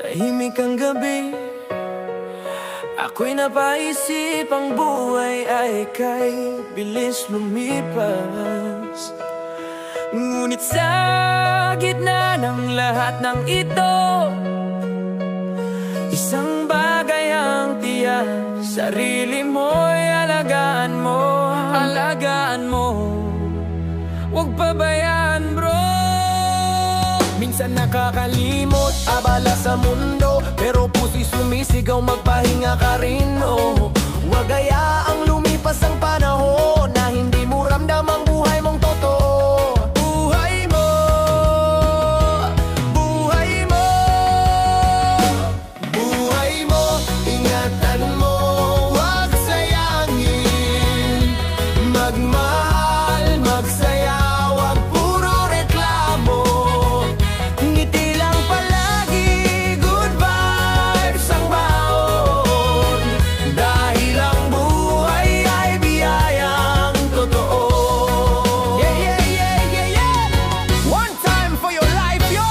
Tahimik ang gabi, ako'y napaisip ang buhay ay kay bilis lumipas. Ngunit sa gitna ng lahat ng ito, isang bagay ang tiyak, sarili mo'y alagaan mo. Alagaan mo, huwag pabayaan bro. Minsan nakakalimot, abala sa mundo, pero puso'y sumisigaw, magpahinga ka rin, oh. Huwag hayaang lumipas ang panahon na hindi mo ramdam ang buhay mong totoo. Buhay mo, buhay mo, buhay mo, ingatan mo, huwag sayangin. Magmahal, magsaya, huwag puro reklamo. Ngiti lang palagi, good vibes ang baon. Dahil ang buhay ay biyayang totoo. Yeah, yeah, yeah, yeah, yeah. One time for your life, yo.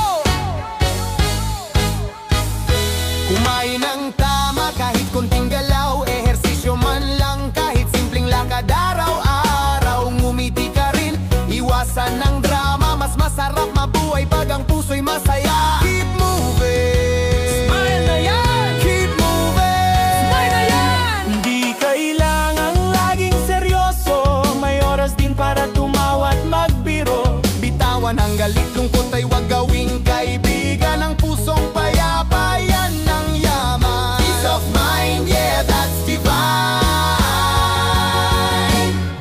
Kumain ng tama kahit konting galaw, ehersisyo man lang kahit simpleng lakad araw-araw. Ngumiti ka rin, iwasan ng drama, mas masarap mabuhay pag ang puso'y masaya. Keep moving, smile na yan. Keep moving, smile na yan. Hindi kailangang laging seryoso, may oras din para tumawa at magbiro. Bitawan ang galit, lungkot ay wag gawing kaibigan. Ang pusong payapa, yan ang yaman. Peace of mind, yeah, that's divine.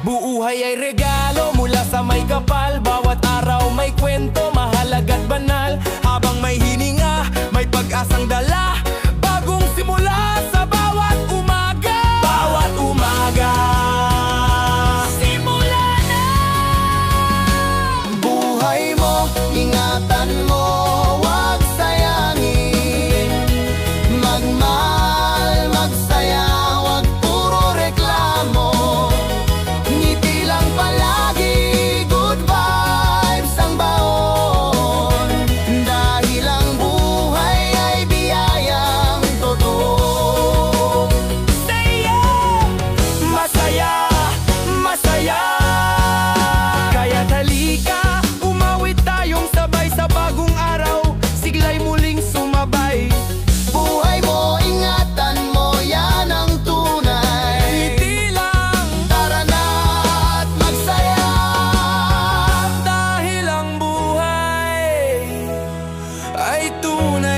Buuhay ay regalo mula sa may kapal. Bawat araw may kwento, mahalaga at banal. Habang may hininga, may pag-asang dala. Bagong simula sa bawat umaga. Bawat umaga, simula na. Buhay mo, ingatan mo, huwag sayangin. Magmahal, magsaya, huwag puro reklamo. Ngiti lang palagi, good vibes ang baon. Dahil ang buhay ay biyayang totoo. Say yeah! Masaya, masaya. Kaya't halika, umawit tayong sabay sa bagong araw. Sigla'y muling sumabay. Buhay mo, ingatan mo, yan ang tunay. Ngiti lang, tara na at magsaya. Dahil ang buhay ay tunay.